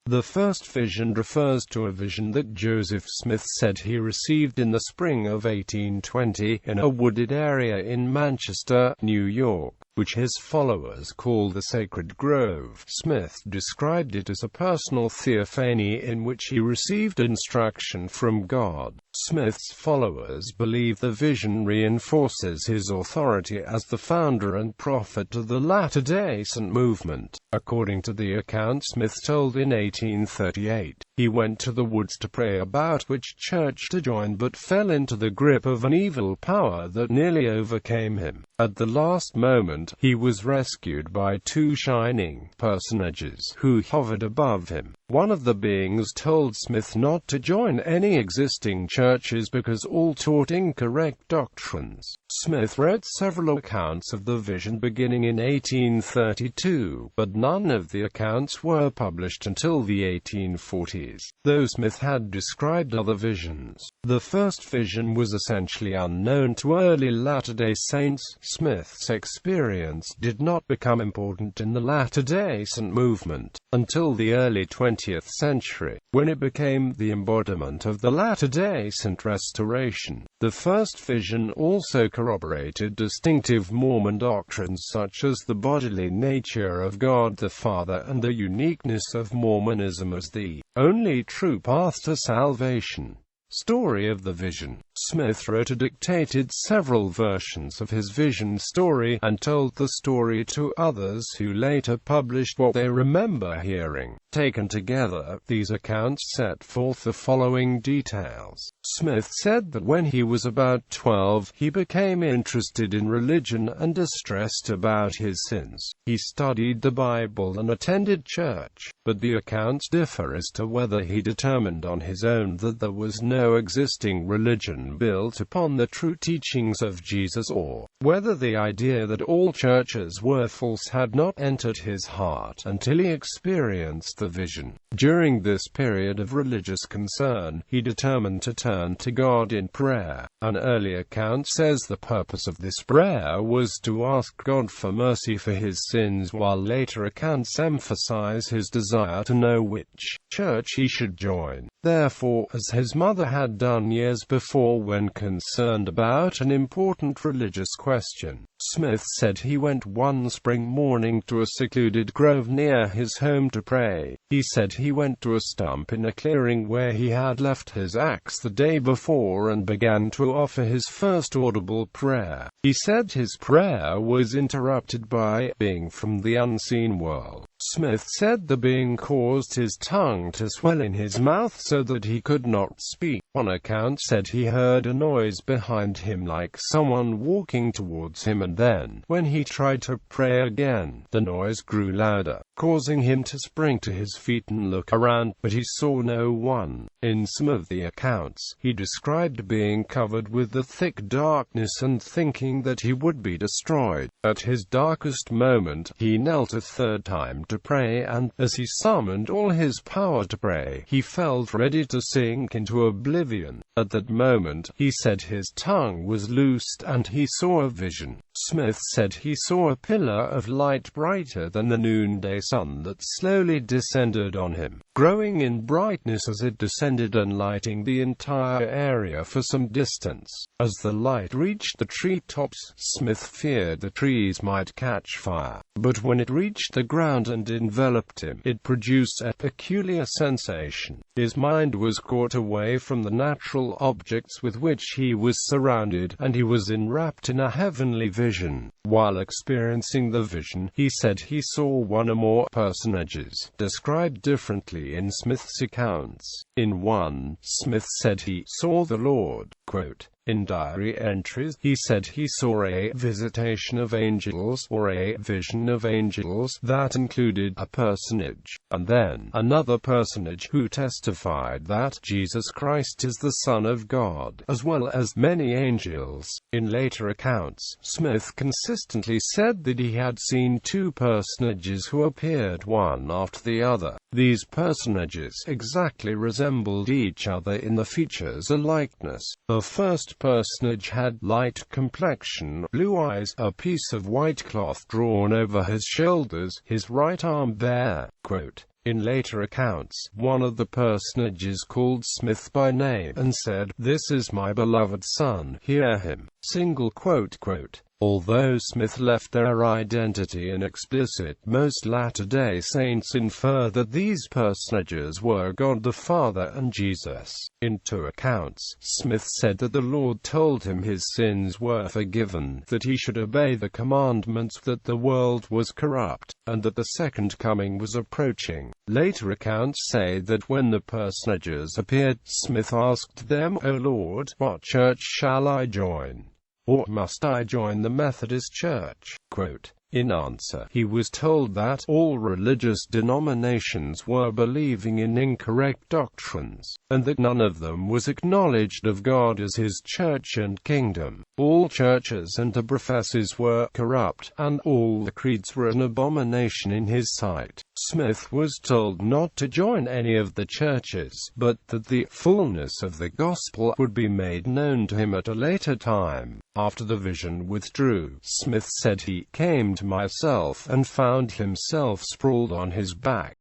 The first vision refers to a vision that Joseph Smith said he received in the spring of 1820 in a wooded area in Manchester, New York, which his followers call the Sacred Grove. Smith described it as a personal theophany in which he received instruction from God. Smith's followers believe the vision reinforces his authority as the founder and prophet of the Latter-day Saint movement. According to the account Smith told in 1838, he went to the woods to pray about which church to join but fell into the grip of an evil power that nearly overcame him. At the last moment, he was rescued by two shining personages who hovered above him. One of the beings told Smith not to join any existing churches because all taught incorrect doctrines. Smith wrote several accounts of the vision beginning in 1832, but none of the accounts were published until the 1840s, though Smith had described other visions. The first vision was essentially unknown to early Latter-day Saints. Smith's experience did not become important in the Latter-day Saint movement until the early 20th century, when it became the embodiment of the Latter-day Saint restoration. The first vision also corroborated distinctive Mormon doctrines such as the bodily nature of God the Father and the uniqueness of Mormonism as the only true path to salvation. Story of the vision. Smith wrote or dictated several versions of his vision story, and told the story to others who later published what they remember hearing. Taken together, these accounts set forth the following details. Smith said that when he was about 12, he became interested in religion and distressed about his sins. He studied the Bible and attended church, but the accounts differ as to whether he determined on his own that there was no existing religion built upon the true teachings of Jesus, or whether the idea that all churches were false had not entered his heart until he experienced the vision. During this period of religious concern, he determined to turn to God in prayer. An early account says the purpose of this prayer was to ask God for mercy for his sins, while later accounts emphasize his desire to know which church he should join. Therefore, as his mother had done years before when concerned about an important religious question, Smith said he went one spring morning to a secluded grove near his home to pray. He said he went to a stump in a clearing where he had left his axe the day before and began to offer his first audible prayer. He said his prayer was interrupted by a being from the unseen world. Smith said the being caused his tongue to swell in his mouth so that he could not speak. One account said he heard a noise behind him like someone walking towards him, and then, when he tried to pray again, the noise grew louder, causing him to spring to his feet and look around, but he saw no one. In some of the accounts, he described being covered with the thick darkness and thinking that he would be destroyed. At his darkest moment, he knelt a third time to pray, and, as he summoned all his power to pray, he felt ready to sink into oblivion. At that moment, he said his tongue was loosed and he saw a vision. Smith said he saw a pillar of light brighter than the noonday sun that slowly descended on him, growing in brightness as it descended and lighting the entire area for some distance. As the light reached the treetops, Smith feared the trees might catch fire, but when it reached the ground and enveloped him, it produced a peculiar sensation. His mind was caught away from the natural objects with which he was surrounded, and he was enwrapped in a heavenly vision. While experiencing the vision, he said he saw one or more personages, described differently in Smith's accounts. In one, Smith said he saw the Lord. Quote, in diary entries, he said he saw a visitation of angels, or a vision of angels, that included a personage, and then another personage who testified that Jesus Christ is the Son of God, as well as many angels. In later accounts, Smith consistently said that he had seen two personages who appeared one after the other. These personages exactly resembled each other in the features or likeness. The first personage had light complexion, blue eyes, a piece of white cloth drawn over his shoulders, his right arm bare. Quote, In later accounts, one of the personages called Smith by name, and said, "This is my beloved son, hear him." Although Smith left their identity inexplicit, most Latter-day Saints infer that these personages were God the Father and Jesus. In two accounts, Smith said that the Lord told him his sins were forgiven, that he should obey the commandments, that the world was corrupt, and that the second coming was approaching. Later accounts say that when the personages appeared, Smith asked them, "O Lord, what church shall I join? Or must I join the Methodist Church?" In answer, he was told that all religious denominations were believing in incorrect doctrines, and that none of them was acknowledged of God as his church and kingdom. All churches and the professors were corrupt, and all the creeds were an abomination in his sight. Smith was told not to join any of the churches, but that the fullness of the gospel would be made known to him at a later time. After the vision withdrew, Smith said, "He came to myself, and found himself sprawled on his back.